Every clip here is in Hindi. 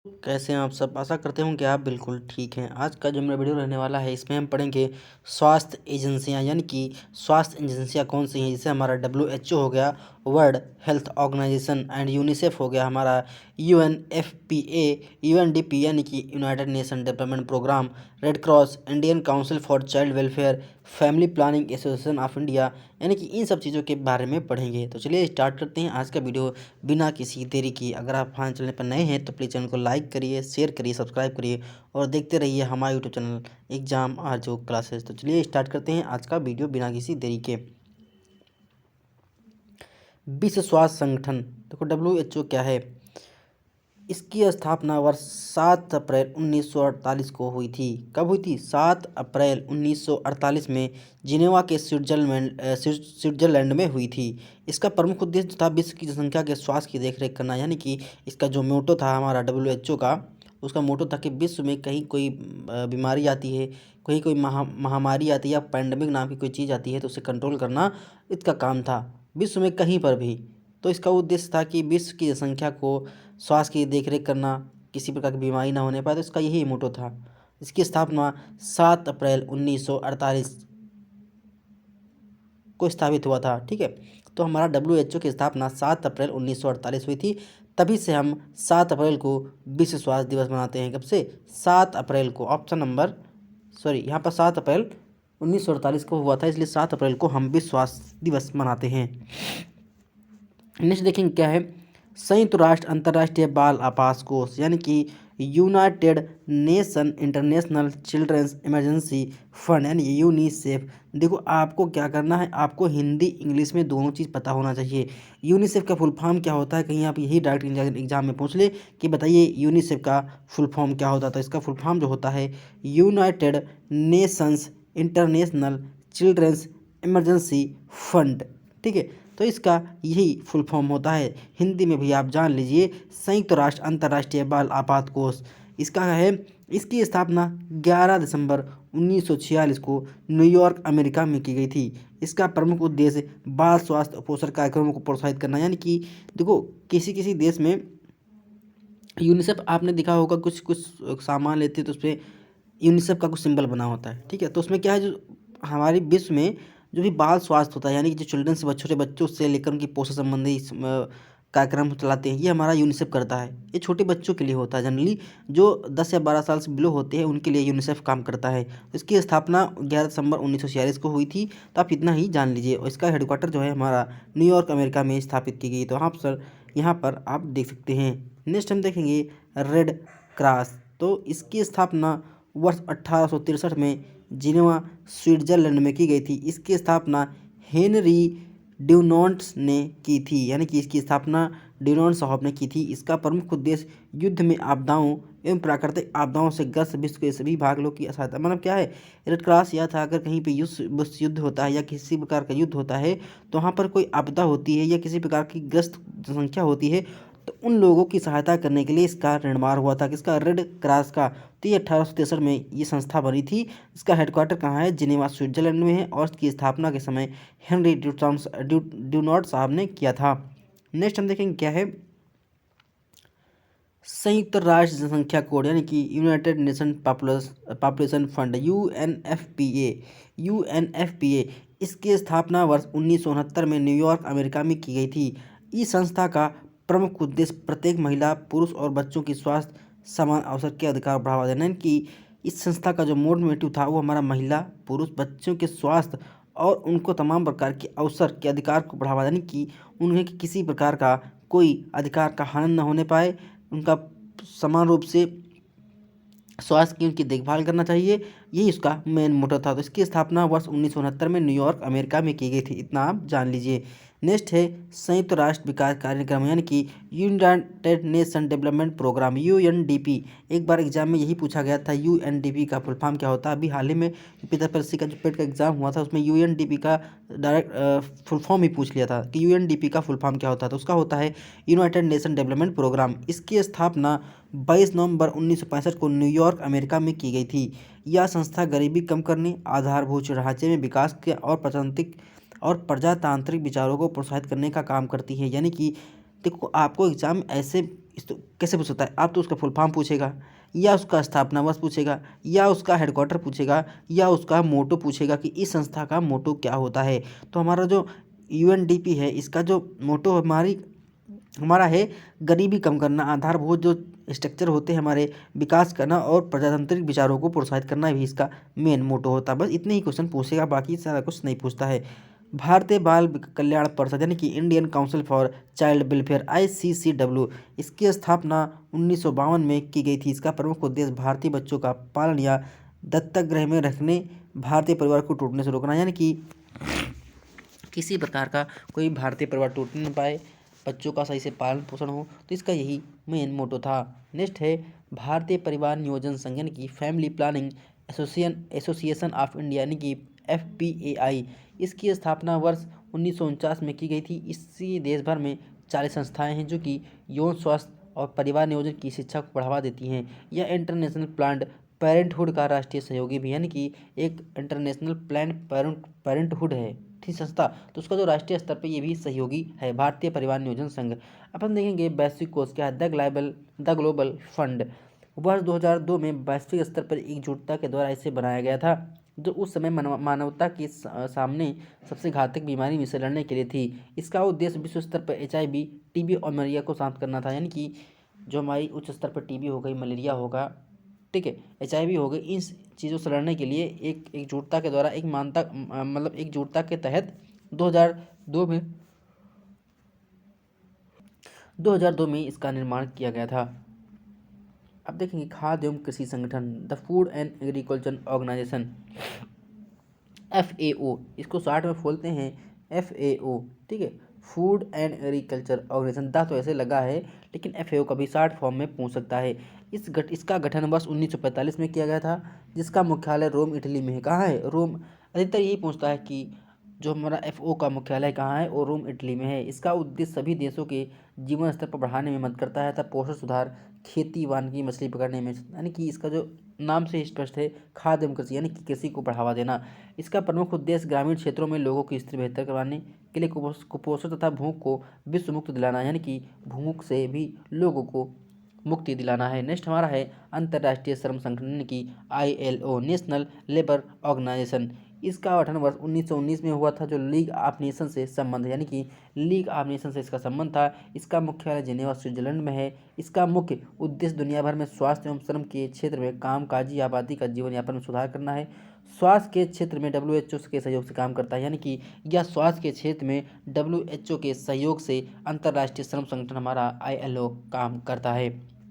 कैसे हैं आप सब? आशा करते हूँ कि आप बिल्कुल ठीक हैं। आज का जो मेरा वीडियो रहने वाला है इसमें हम पढ़ेंगे स्वास्थ्य एजेंसियाँ, यानी कि स्वास्थ्य एजेंसियाँ कौन सी हैं। जैसे हमारा WHO हो गया, world health organisation, and UNICEF हो गया हमारा, UNFPA, UNDP यानी कि united nation development programme, red cross, Indian council for child welfare, family planning association of India, यानी कि इन सब चीज़ों के बारे में पढ़ेंगे। तो चलिए स्टार्ट करते हैं आज का वीडियो बिना किसी देरी की। अगर आप हमारे चैनल पर नए हैं तो प्लीज़ चैनल को लाइक करिए, शेयर करिए, सब्सक्राइब करिए और देखते रहिए हमारा YouTube channel exam Aarjo classes. तो चलिए स्टार्ट करते हैं आज का वीडियो बिना किसी देरी के। विश्व स्वास्थ्य संगठन, देखो WHO क्या है। इसकी स्थापना वर्ष 7 अप्रैल 1948 को हुई थी। कब हुई थी? 7 अप्रैल 1948 में जिनेवा के स्विट्जरलैंड में हुई थी। इसका प्रमुख उद्देश्य था विश्व की जनसंख्या के स्वास्थ्य की देखरेख करना, यानी कि इसका जो मोटो था हमारा WHO का, उसका मोटो था कि विश्व में कहीं कोई बीमारी आती है, कहीं कोई महामारी आती है या पैंडमिक नाम की कोई चीज़ आती है तो उसे कंट्रोल करना इसका काम था, विश्व में कहीं पर भी। तो इसका उद्देश्य था कि विश्व की जनसंख्या को स्वास्थ्य की देखरेख करना, किसी प्रकार की बीमारी ना होने पाए, तो इसका यही मोटो था। इसकी स्थापना 7 अप्रैल 1948 को स्थापित हुआ था। ठीक है, तो हमारा WHO की स्थापना 7 अप्रैल 1948 हुई थी। तभी से हम 7 अप्रैल को विश्व स्वास्थ्य दिवस मनाते हैं। कब से? 7 अप्रैल को। ऑप्शन नंबर यहाँ पर 7 अप्रैल 1948 को हुआ था, इसलिए 7 अप्रैल को हम विश्व स्वास्थ्य दिवस मनाते हैं। नेक्स्ट देखेंगे क्या है। संयुक्त राष्ट्र अंतर्राष्ट्रीय बाल आपात कोष, यानी कि united nation international children's emergency fund, यानी यूनिसेफ। देखो आपको क्या करना है, आपको हिंदी इंग्लिश में दोनों चीज़ पता होना चाहिए। यूनिसेफ का फुल फॉर्म क्या होता है, कहीं आप यही डायरेक्ट एग्जाम में पूछ ले कि बताइए यूनिसेफ का फुल फॉर्म क्या होता है, तो इसका फुल फॉर्म जो होता है united nations international children's emergency fund. ठीक है, तो इसका यही फुल फॉर्म होता है। हिंदी में भी आप जान लीजिए, संयुक्त राष्ट्र अंतर्राष्ट्रीय बाल आपात कोष। इसका है, इसकी स्थापना 11 दिसंबर 1946 को न्यूयॉर्क अमेरिका में की गई थी। इसका प्रमुख उद्देश्य बाल स्वास्थ्य पोषण कार्यक्रमों को प्रोत्साहित करना, यानी कि देखो किसी किसी देश में यूनिसेफ आपने देखा होगा, कुछ कुछ सामान लेते हैं तो उस पर यूनिसेफ का कुछ सिंबल बना होता है। ठीक है, तो उसमें क्या है, जो हमारी विश्व में जो भी बाल स्वास्थ्य होता है, यानी कि जो चिल्ड्रंस, छोटे बच्चों से लेकर उनकी पोषण संबंधी कार्यक्रम चलाते हैं, ये हमारा यूनिसेफ करता है। ये छोटे बच्चों के लिए होता है जनरली, जो 10 या 12 साल से बिलो होते हैं उनके लिए यूनिसेफ काम करता है। तो इसकी स्थापना 11 दिसंबर 1946 को हुई थी। तो आप इतना ही जान लीजिए। और इसका हेडक्वार्टर जो है हमारा न्यूयॉर्क अमेरिका में स्थापित की गई। तो हाँ सर, यहाँ पर आप देख सकते हैं। नेक्स्ट हम देखेंगे रेड क्रॉस। तो इसकी स्थापना वर्ष 1863 में जिनेवा स्विट्जरलैंड में की गई थी। इसकी स्थापना हेनरी ड्यूनॉन्ट्स ने की थी, यानी कि इसकी स्थापना ड्यूनॉन्ट साहब ने की थी। इसका प्रमुख उद्देश्य युद्ध में आपदाओं एवं प्राकृतिक आपदाओं से ग्रस्त विश्व के सभी भाग लोग की सहायता। मतलब क्या है, रेड क्रॉस यह था, अगर कहीं पे विश्व युद्ध होता है या किसी प्रकार का युद्ध होता है, तो वहाँ पर कोई आपदा होती है या किसी प्रकार की ग्रस्त जनसंख्या होती है, तो उन लोगों की सहायता करने के लिए इसका निर्माण हुआ था। किसका? रेड क्रॉस का। तो ये 1863 में ये संस्था बनी थी। इसका हेडक्वार्टर कहाँ है? जिनेवा स्विट्जरलैंड में है। और इसकी स्थापना के समय हेनरी ड्यूनॉन्ट साहब ने किया था। नेक्स्ट हम देखेंगे क्या है। संयुक्त राष्ट्र जनसंख्या कोड, यानी कि united nation population fund, UNFPA. इसकी स्थापना वर्ष 1969 में न्यूयॉर्क अमेरिका में की गई थी। इस संस्था का प्रमुख उद्देश्य प्रत्येक महिला, पुरुष और बच्चों की स्वास्थ्य समान अवसर के अधिकार को बढ़ावा देना, यानी कि इस संस्था का जो मोटिव था वो हमारा महिला, पुरुष, बच्चों के स्वास्थ्य और उनको तमाम प्रकार के अवसर के अधिकार को बढ़ावा देने की, उन्हें किसी प्रकार का कोई अधिकार का हनन न होने पाए, उनका समान रूप से स्वास्थ्य की उनकी देखभाल करना चाहिए, यही उसका मेन मोटो था। तो इसकी स्थापना वर्ष 1969 में न्यूयॉर्क अमेरिका में की गई थी। इतना आप जान लीजिए। नेक्स्ट है संयुक्त राष्ट्र विकास कार्यक्रम, यानी कि united nation development programme, UNDP। एक बार एग्जाम में यही पूछा गया था, UNDP का फुल फॉर्म क्या होता है। अभी हाल ही में PSC का जो पेट का एग्जाम हुआ था उसमें UNDP का डायरेक्ट फुल फॉर्म ही पूछ लिया था कि UNDP का फुल फॉर्म क्या होता है। तो उसका होता है यूनाइटेड नेशन डेवलपमेंट प्रोग्राम। इसकी स्थापना 22 नवंबर 1965 को न्यूयॉर्क अमेरिका में की गई थी। यह संस्था गरीबी कम करने, आधारभूत ढांचे में विकास के और प्रजातांत्रिक विचारों को प्रोत्साहित करने का काम करती है। यानी कि देखो आपको एग्जाम ऐसे इस तो कैसे पूछ सकता है? आप तो उसका फुल फॉर्म पूछेगा, या उसका स्थापना वर्ष पूछेगा, या उसका हेडक्वार्टर पूछेगा, या उसका मोटो पूछेगा कि इस संस्था का मोटो क्या होता है। तो हमारा जो यूएनडीपी है, इसका जो मोटो हमारा है गरीबी कम करना, आधारभूत जो स्ट्रक्चर होते हैं हमारे, विकास करना और प्रजातांत्रिक विचारों को प्रोत्साहित करना भी इसका मेन मोटो होता है। बस इतने ही क्वेश्चन पूछेगा, बाकी सारा कुछ नहीं पूछता है। भारतीय बाल कल्याण परिषद यानी कि Indian council for child welfare ICCW, इसकी स्थापना 1952 में की गई थी। इसका प्रमुख उद्देश्य भारतीय बच्चों का पालन या दत्तक गृह में रखने, भारतीय परिवार को टूटने से रोकना, यानी कि किसी प्रकार का कोई भारतीय परिवार टूट नहीं पाए, बच्चों का सही से पालन पोषण हो, तो इसका यही मेन मोटो था। नेक्स्ट है भारतीय परिवार नियोजन संघ यानी कि family planning association of India यानी कि FPAI, इसकी स्थापना वर्ष 1949 में की गई थी। इसी देश भर में 40 संस्थाएं हैं जो कि यौन स्वास्थ्य और परिवार नियोजन की शिक्षा को बढ़ावा देती हैं। यह इंटरनेशनल प्लान्ड पेरेंटहुड का राष्ट्रीय सहयोगी भी यानी कि एक इंटरनेशनल प्लान्ड पेरेंटहुड है थी संस्था, तो उसका जो राष्ट्रीय स्तर पर ये भी सहयोगी है भारतीय परिवार नियोजन संघ। अपन देखेंगे वैश्विक कोष क्या है, द ग्लोबल फंड वर्ष 2002 में वैश्विक स्तर पर एकजुटता के द्वारा इसे बनाया गया था, जो उस समय मानवता के सामने सबसे घातक बीमारी में से लड़ने के लिए थी। इसका उद्देश्य विश्व स्तर पर HIV, TB और मलेरिया को शांत करना था, यानी कि जो हमारी उच्च स्तर पर TB हो गई, मलेरिया होगा, ठीक है, HIV हो गई, इन चीज़ों से लड़ने के लिए एकजुटता के द्वारा एक मानता मतलब एकजुटता के तहत 2002 में 2002 में इसका निर्माण किया गया था। अब देखेंगे खाद्य एवं कृषि संगठन, the food and agriculture organisation, FAO, इसको शॉर्ट में बोलते हैं FAO, ठीक है, फूड एंड एग्रीकल्चर ऑर्गेनाइजेशन। दा तो ऐसे लगा है, लेकिन FAO का भी शॉर्ट फॉर्म में पूछ सकता है। इसका गठन वर्ष 1945 में किया गया था, जिसका मुख्यालय रोम इटली में है। कहाँ है? रोम। अधिकतर यही पूछता है कि जो हमारा FAO का मुख्यालय कहाँ है, और रोम इटली में है। इसका उद्देश्य सभी देशों के जीवन स्तर पर बढ़ाने में मदद करता है तथा पोषण सुधार, खेती, वानिकी, मछली पकड़ने में, यानी कि इसका जो नाम से स्पष्ट है, खाद्य एवं कृषि यानी कि कृषि को बढ़ावा देना। इसका प्रमुख उद्देश्य ग्रामीण क्षेत्रों में लोगों की स्थिति बेहतर करवाने के लिए कुपोषण तथा भूख को विश्व मुक्त दिलाना, यानी कि भूख से भी लोगों को मुक्ति दिलाना है। नेक्स्ट हमारा है अंतर्राष्ट्रीय श्रम संगठन की ILO, नेशनल लेबर ऑर्गेनाइजेशन। इसका गठन वर्ष 1919 में हुआ था, जो लीग ऑफ नेशन से संबंध यानी कि लीग ऑफ नेशन से इसका संबंध था। इसका मुख्यालय जिनेवा स्विट्जरलैंड में है। इसका मुख्य उद्देश्य दुनिया भर में स्वास्थ्य एवं श्रम के क्षेत्र में कामकाजी आबादी का जीवन यापन में सुधार करना है। स्वास्थ्य के क्षेत्र में WHO के सहयोग से काम करता है, यानी कि यह स्वास्थ्य के क्षेत्र में WHO के सहयोग से अंतर्राष्ट्रीय श्रम संगठन हमारा ILO काम करता है।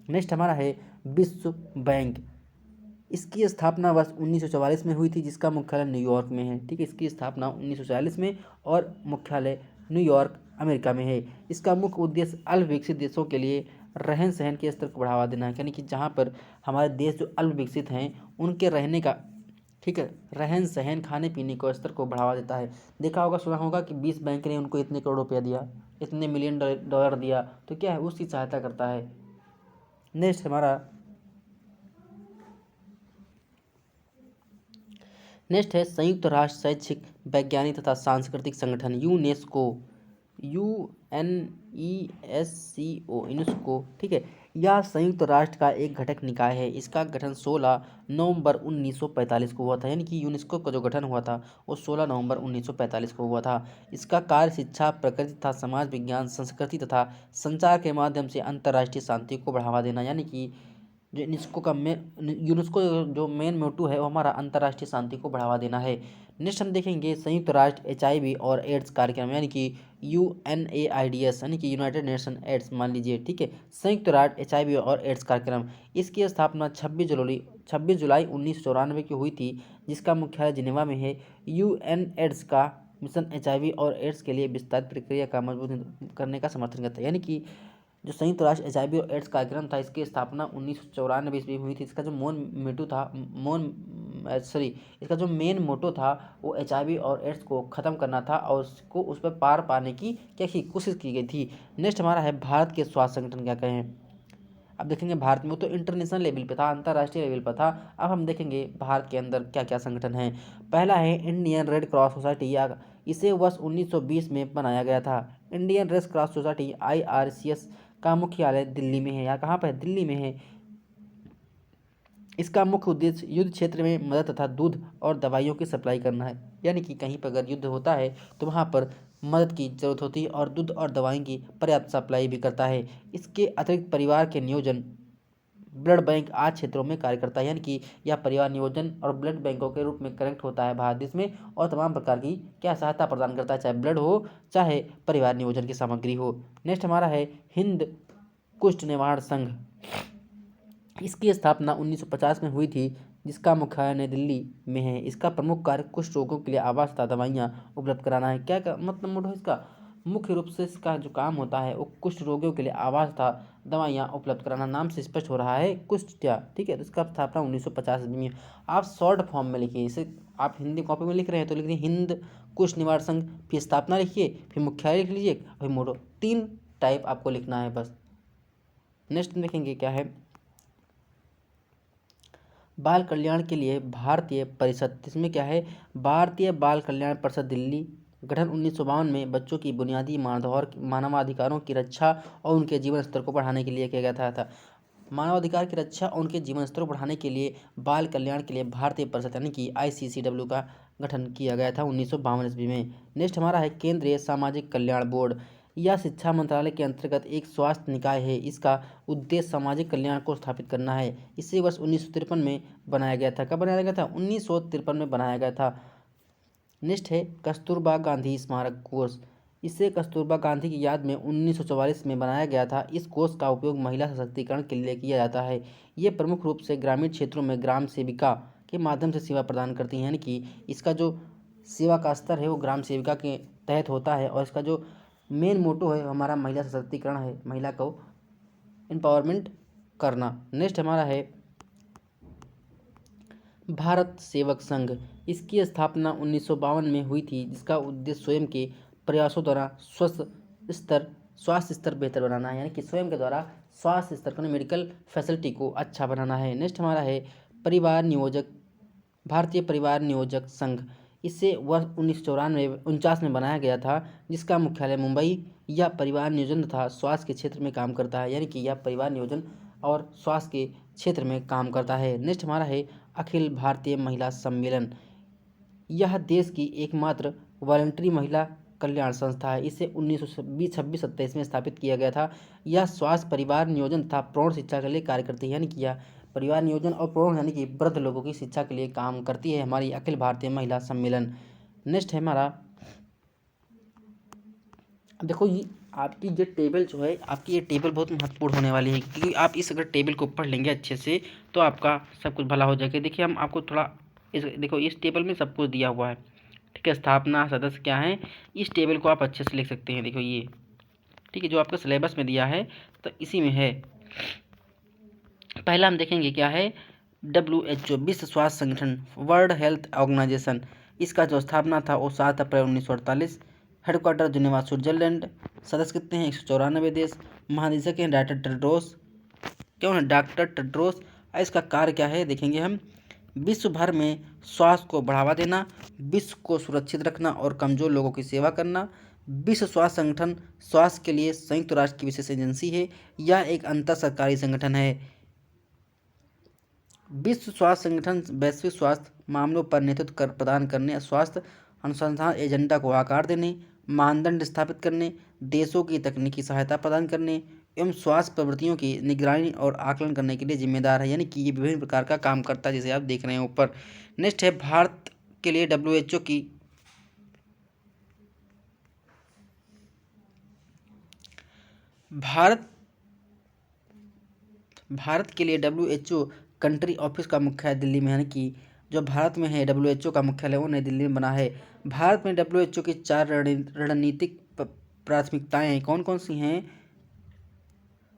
नेक्स्ट हमारा है विश्व बैंक। इसकी स्थापना वर्ष 1944 में हुई थी, जिसका मुख्यालय न्यूयॉर्क में है, ठीक है। इसकी स्थापना 1940 में और मुख्यालय न्यूयॉर्क अमेरिका में है। इसका मुख्य उद्देश्य अल्प विकसित देशों के लिए रहन सहन के स्तर को बढ़ावा देना है, यानी कि जहाँ पर हमारे देश जो अल्प विकसित हैं उनके रहने का, ठीक है, रहन सहन, खाने पीने को स्तर को बढ़ावा देता है। देखा होगा, सुना होगा कि 20 बैंक ने उनको इतने करोड़ रुपया दिया, इतने मिलियन डॉलर दिया, तो क्या है, उसकी सहायता करता है। नेक्स्ट है संयुक्त राष्ट्र शैक्षिक, वैज्ञानिक तथा सांस्कृतिक संगठन यूनेस्को, यूनेस्को, ठीक है। यह संयुक्त राष्ट्र का एक घटक निकाय है। इसका गठन 16 नवंबर 1945 को हुआ था, यानी कि यूनेस्को का जो गठन हुआ था वो 16 नवंबर 1945 को हुआ था। इसका कार्य शिक्षा, प्रकृति तथा समाज विज्ञान, संस्कृति तथा संचार के माध्यम से अंतर्राष्ट्रीय शांति को बढ़ावा देना, यानी कि जो यूनेस्को जो मेन मोटो है वो हमारा अंतर्राष्ट्रीय शांति को बढ़ावा देना है। नेक्स्ट हम देखेंगे संयुक्त राष्ट्र HIV और एड्स कार्यक्रम, यानी कि UNAIDS, यानी कि यूनाइटेड नेशन एड्स, मान लीजिए, ठीक है, संयुक्त राष्ट्र HIV और एड्स कार्यक्रम। इसकी स्थापना 26 जुलाई 1994 की हुई थी, जिसका मुख्यालय जिनेवा में है। UN एड्स का मिशन HIV और एड्स के लिए विस्तारित प्रक्रिया का मजबूत करने का समर्थन करता है, यानी कि जो संयुक्त राष्ट्र HIV और एड्स कार्यक्रम था, इसकी स्थापना 1994 ईस्वी में हुई थी। इसका जो इसका जो मेन मोटो था वो HIV और एड्स को ख़त्म करना था, और उसको उस पर पार पाने की कोशिश की गई थी। नेक्स्ट हमारा है भारत के स्वास्थ्य संगठन क्या कहें। अब देखेंगे भारत में, वो तो इंटरनेशनल लेवल पे था, अंतर्राष्ट्रीय लेवल पर था। अब हम देखेंगे भारत के अंदर क्या क्या संगठन है। पहला है इंडियन रेड क्रॉस सोसाइटी, या इसे वर्ष 1920 में बनाया गया था। Indian red cross society IRCS का मुख्यालय दिल्ली में है। यहाँ कहाँ पर है? दिल्ली में है। इसका मुख्य उद्देश्य युद्ध क्षेत्र में मदद तथा दूध और दवाइयों की सप्लाई करना है। यानी कि कहीं पर अगर युद्ध होता है तो वहाँ पर मदद की जरूरत होती है और दूध और दवाई की पर्याप्त सप्लाई भी करता है। इसके अतिरिक्त परिवार के नियोजन, ब्लड बैंक आदि क्षेत्रों में कार्य करता है। यानी कि यह परिवार नियोजन और ब्लड बैंकों के रूप में कनेक्ट होता है भारत देश में और तमाम प्रकार की क्या सहायता प्रदान करता है, चाहे ब्लड हो चाहे परिवार नियोजन की सामग्री हो। नेक्स्ट हमारा है हिंद कुष्ठ निवारण संघ। इसकी स्थापना 1950 में हुई थी, जिसका मुख्यालय नई दिल्ली में है। इसका प्रमुख कार्य कुष्ठ रोगों के लिए आवास तथा दवाइयाँ उपलब्ध कराना है। क्या मतलब मोटो इसका मुख्य रूप से इसका जो काम होता है वो कुष्ठ रोगियों के लिए आवास तथा दवाइयाँ उपलब्ध कराना। नाम से स्पष्ट हो रहा है कुष्ठिया, ठीक है। तो इसका स्थापना 1950 में। आप शॉर्ट फॉर्म में लिखिए इसे। आप हिंदी कॉपी में लिख रहे हैं तो लिख दिए हिंद कुष्ठ निवारण संघ, फिर स्थापना लिखिए, फिर मुख्यालय लिख लीजिए, फिर मोटो। 3 टाइप आपको लिखना है बस। नेक्स्ट देखेंगे क्या है, बाल कल्याण के लिए भारतीय परिषद। इसमें क्या है, भारतीय बाल कल्याण परिषद दिल्ली, गठन 1952 में बच्चों की बुनियादी मानवाधिकारों की रक्षा और उनके जीवन स्तर को बढ़ाने के लिए किया गया था। मानवाधिकार की रक्षा और उनके जीवन स्तर को बढ़ाने के लिए बाल कल्याण के लिए भारतीय परिषद यानी कि ICCW का गठन किया गया था 1952 ईस्वी में। नेक्स्ट हमारा है केंद्रीय सामाजिक कल्याण बोर्ड। यह शिक्षा मंत्रालय के अंतर्गत एक स्वास्थ्य निकाय है। इसका उद्देश्य सामाजिक कल्याण को स्थापित करना है। इसे वर्ष 1953 में बनाया गया था। कब बनाया गया था? 1953 में बनाया गया था। नेक्स्ट है कस्तूरबा गांधी स्मारक कोष। इसे कस्तूरबा गांधी की याद में 1944 में बनाया गया था। इस कोष का उपयोग महिला सशक्तिकरण के लिए किया जाता है। ये प्रमुख रूप से ग्रामीण क्षेत्रों में ग्राम सेविका के माध्यम से सेवा प्रदान करती हैं। यानी कि इसका जो सेवा का स्तर है वो ग्राम सेविका के तहत होता है और इसका जो मेन मोटो है हमारा महिला सशक्तिकरण है, महिला को एम्पावरमेंट करना। नेक्स्ट हमारा है भारत सेवक संघ। इसकी स्थापना 1952 में हुई थी, जिसका उद्देश्य स्वयं के प्रयासों द्वारा स्वास्थ्य स्तर बेहतर बनाना है। यानी कि स्वयं के द्वारा स्वास्थ्य स्तर को, मेडिकल फैसिलिटी को अच्छा बनाना है। नेक्स्ट हमारा है परिवार नियोजक, भारतीय परिवार नियोजक संघ। इसे वर्ष 1949 में बनाया गया था, जिसका मुख्यालय मुंबई। यह परिवार नियोजन तथा स्वास्थ्य के क्षेत्र में काम करता है। यानी कि यह परिवार नियोजन और स्वास्थ्य के क्षेत्र में काम करता है। नेक्स्ट हमारा है अखिल भारतीय महिला सम्मेलन। यह देश की एकमात्र वॉलंटरी महिला कल्याण संस्था है। इसे 1926-27 में स्थापित किया गया था। यह स्वास्थ्य, परिवार नियोजन तथा प्रौढ़ शिक्षा के लिए कार्य करती है। यानी कि यह परिवार नियोजन और प्रौढ़ यानी कि वृद्ध लोगों की शिक्षा के लिए काम करती है हमारी अखिल भारतीय महिला सम्मेलन। नेक्स्ट है हमारा, देखो ये आपकी जो टेबल जो है, आपकी ये टेबल बहुत महत्वपूर्ण होने वाली है, क्योंकि आप इस अगर टेबल को पढ़ लेंगे अच्छे से तो आपका सब कुछ भला हो जाएगा। देखिए हम आपको थोड़ा देखो इस टेबल में सब कुछ दिया हुआ है, ठीक है। स्थापना, सदस्य क्या है, इस टेबल को आप अच्छे से लिख सकते हैं। देखो ये, ठीक है, जो आपका सिलेबस में दिया है तो इसी में है। पहला हम देखेंगे क्या है, WHO विश्व स्वास्थ्य संगठन, वर्ल्ड हेल्थ ऑर्गेनाइजेशन। इसका जो स्थापना था वो 7 अप्रैल 1948, हेडक्वार्टर जिनेवा स्विट्जरलैंड। सदस्य कितने हैं? 194 देश। महानिदेशक हैं डॉक्टर टेड्रोस। क्यों है डॉक्टर टेड्रोस? इसका कार्य क्या है देखेंगे हम, विश्व भर में स्वास्थ्य को बढ़ावा देना, विश्व को सुरक्षित रखना और कमजोर लोगों की सेवा करना। विश्व स्वास्थ्य संगठन स्वास्थ्य के लिए संयुक्त राष्ट्र की विशेष एजेंसी है। यह एक अंतर सरकारी संगठन है। विश्व स्वास्थ्य संगठन वैश्विक स्वास्थ्य मामलों पर नेतृत्व प्रदान करने, स्वास्थ्य अनुसंधान एजेंडा को आकार देने, मानदंड स्थापित करने, देशों की तकनीकी सहायता प्रदान करने एवं स्वास्थ्य प्रवृत्तियों की निगरानी और आकलन करने के लिए जिम्मेदार है। यानी कि ये विभिन्न प्रकार का काम करता है, जैसे आप देख रहे हैं ऊपर। नेक्स्ट है भारत के लिए WHO की भारत के लिए WHO कंट्री ऑफिस का मुख्यालय दिल्ली में। यानी कि जो भारत में है WHO का मुख्यालय वो नई दिल्ली में बना है। भारत में WHO की 4 रणनीतिक प्राथमिकताएं कौन कौन सी हैं?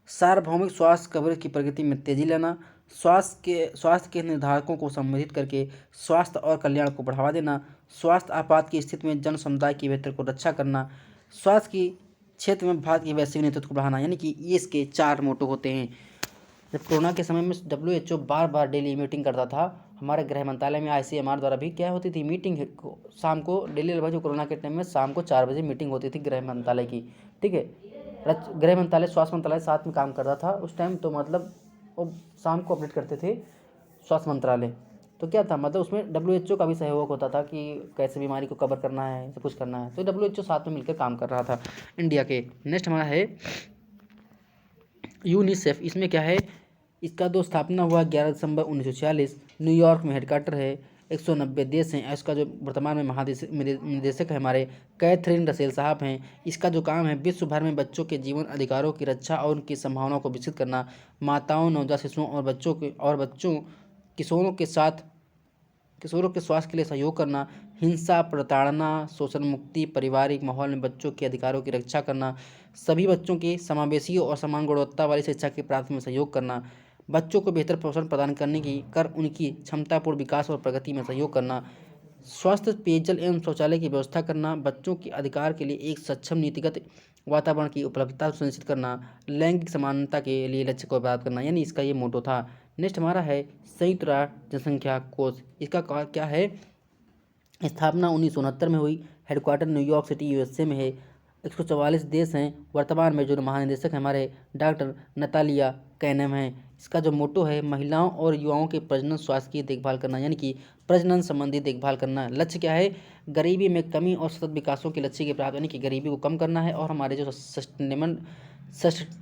सार्वभौमिक स्वास्थ्य कवरेज की प्रगति में तेजी लाना, स्वास्थ्य के निर्धारकों को संबोधित करके स्वास्थ्य और कल्याण को बढ़ावा देना, स्वास्थ्य आपात की स्थिति में जन समुदाय की बेहतर को रक्षा करना, स्वास्थ्य की क्षेत्र में भारत की वैश्विक नेतृत्व को बढ़ाना। यानी कि ये इसके 4 मोटो होते हैं। जब कोरोना के समय में WHO bar bar daily meeting करता था, हमारे गृह मंत्रालय में ICMR द्वारा भी क्या होती थी मीटिंग, शाम को डेली लगभग जो कोरोना के टाइम में शाम को 4 बजे मीटिंग होती थी गृह मंत्रालय की, ठीक है। गृह मंत्रालय, स्वास्थ्य मंत्रालय साथ में काम कर रहा था उस टाइम। तो मतलब वो शाम को अपडेट करते थे स्वास्थ्य मंत्रालय। तो क्या था मतलब उसमें WHO का भी सहयोग होता था कि कैसे बीमारी को कवर करना है, सब कुछ करना है। तो WHO साथ में मिलकर काम कर रहा था इंडिया के। नेक्स्ट हमारा है यूनिसेफ। इसमें क्या है, इसका जो स्थापना हुआ 11 दिसंबर 1946, न्यूयॉर्क में हेडक्वार्टर है, 190 देश हैं। इसका जो वर्तमान में निदेशक है हमारे कैथरीन रसेल साहब हैं। इसका जो काम है विश्व भर में बच्चों के जीवन अधिकारों की रक्षा और उनकी संभावनाओं को विकसित करना, माताओं, नवजात शिशुओं और बच्चों किशोरों के स्वास्थ्य के लिए सहयोग करना, हिंसा, प्रताड़ना, शोषण मुक्ति, पारिवारिक माहौल में बच्चों के अधिकारों की रक्षा करना, सभी बच्चों की समावेशी और समान गुणवत्ता वाली शिक्षा की प्राप्ति में सहयोग करना, बच्चों को बेहतर पोषण प्रदान करने की कर उनकी क्षमतापूर्ण विकास और प्रगति में सहयोग करना, स्वास्थ्य, पेयजल एवं शौचालय की व्यवस्था करना, बच्चों के अधिकार के लिए एक सक्षम नीतिगत वातावरण की उपलब्धता सुनिश्चित करना, लैंगिक समानता के लिए लक्ष्य को प्राप्त करना, यानी इसका ये मोटो था। नेक्स्ट हमारा है संयुक्त राष्ट्र जनसंख्या कोष। इसका क्या है, स्थापना 1969 में हुई, हेडक्वार्टर न्यूयॉर्क सिटी USA में है, 144 देश हैं। वर्तमान में जो महानिदेशक हमारे डॉक्टर नतालिया कैनम हैं। इसका जो मोटो है, महिलाओं और युवाओं के प्रजनन स्वास्थ्य की देखभाल करना, यानी कि प्रजनन संबंधी देखभाल करना। लक्ष्य क्या है, गरीबी में कमी और सतत विकासों के लक्ष्य के प्राप्त, यानी कि गरीबी को कम करना है और हमारे जो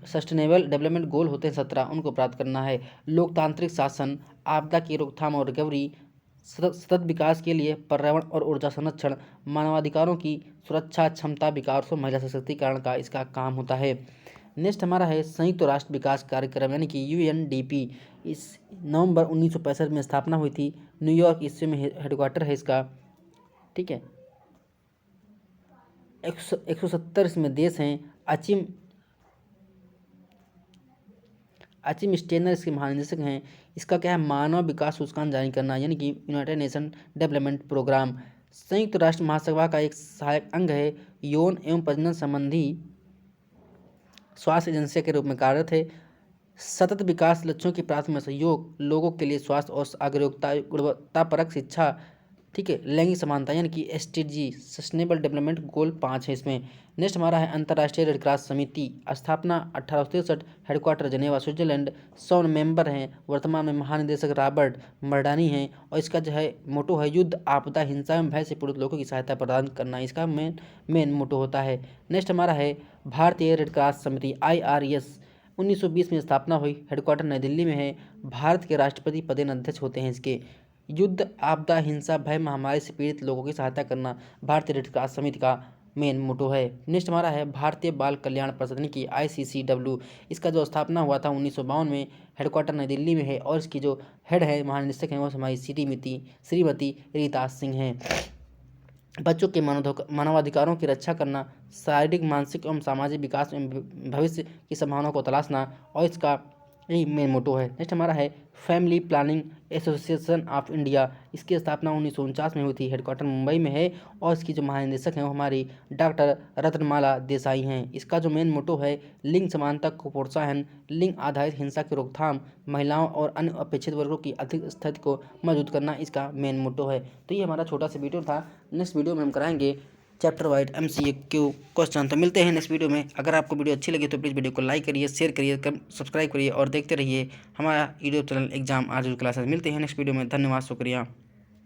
सस्टेनेबल डेवलपमेंट गोल होते हैं 17, उनको प्राप्त करना है। लोकतांत्रिक शासन, आपदा की रोकथाम और रिकवरी, सतत विकास के लिए पर्यावरण और ऊर्जा संरक्षण, मानवाधिकारों की सुरक्षा, क्षमता विकास और महिला सशक्तिकरण का इसका काम होता है। नेक्स्ट हमारा है संयुक्त राष्ट्र विकास कार्यक्रम, यानी कि UNDP। इस नवंबर 1965 में स्थापना हुई थी, न्यूयॉर्क इसमें हेडक्वार्टर है इसका, ठीक है। 170 इसमें देश हैं। अचिम स्टेनर इसके महानिदेशक हैं। इसका क्या है, मानव विकास सूचकांक जारी करना, यानी कि यूनाइटेड नेशन डेवलपमेंट प्रोग्राम। संयुक्त राष्ट्र महासभा का एक सहायक अंग है, यौन एवं प्रजनन संबंधी स्वास्थ्य एजेंसी के रूप में कार्यरत है। सतत विकास लक्ष्यों की प्राप्ति में सहयोग, लोगों के लिए स्वास्थ्य और अग्रयोक्ता गुणवत्तापरक शिक्षा, ठीक है, लैंगिक समानता, यानी कि SDG सस्टेनेबल डेवलपमेंट गोल 5 है इसमें। नेक्स्ट हमारा है अंतर्राष्ट्रीय रेड क्रॉस समिति। स्थापना 1863, हेडक्वार्टर जनेवा स्विट्जरलैंड। 100 मेंबर हैं। वर्तमान में महानिदेशक रॉबर्ट मर्डानी हैं और इसका जो है मोटो है, युद्ध, आपदा, हिंसा एवं भय से पीड़ित लोगों की सहायता प्रदान करना, इसका मेन मोटो होता है। नेक्स्ट हमारा है भारतीय रेड क्रॉस समिति IRS। 1920 में स्थापना हुई, हेडक्वार्टर नई दिल्ली में है। भारत के राष्ट्रपति पदेन अध्यक्ष होते हैं इसके। युद्ध, आपदा, हिंसा, भय, महामारी से पीड़ित लोगों की सहायता करना भारतीय रेड क्रॉस समिति का मेन मोटो है। नेक्स्ट हमारा है भारतीय बाल कल्याण परिषद, यानी कि ICCW। इसका जो स्थापना हुआ था 1952 में, हेडक्वार्टर नई दिल्ली में है और इसकी जो हेड है, महानिदेशक हैं, वो हमारी श्रीमती रीता सिंह हैं। बच्चों के मानवाधिकारों की रक्षा करना, शारीरिक, मानसिक एवं सामाजिक विकास एवं भविष्य की संभावनाओं को तलाशना, और इसका यही मेन मोटो है। नेक्स्ट हमारा है family planning association of India. इसकी स्थापना 1949 में हुई थी, हेडक्वार्टर मुंबई में है और इसकी जो महानिदेशक हैं वो हमारी डॉक्टर रत्नमाला देसाई हैं। इसका जो मेन मोटो है, लिंग समानता को प्रोत्साहन, लिंग आधारित हिंसा की रोकथाम, महिलाओं और अन्य अपेक्षित वर्गों की अधिक स्थिति को मजबूत करना, इसका मेन मोटो है। तो ये हमारा छोटा सा वीडियो था। नेक्स्ट वीडियो में हम कराएंगे चैप्टर वाइज MCQ क्वेश्चन। तो मिलते हैं नेक्स्ट वीडियो में। अगर आपको वीडियो अच्छी लगी तो प्लीज़ वीडियो को लाइक करिए, शेयर करिए, सब्सक्राइब करिए और देखते रहिए हमारा यूट्यूब चैनल एग्जाम आरजू क्लासेस। मिलते हैं नेक्स्ट वीडियो में। धन्यवाद, शुक्रिया।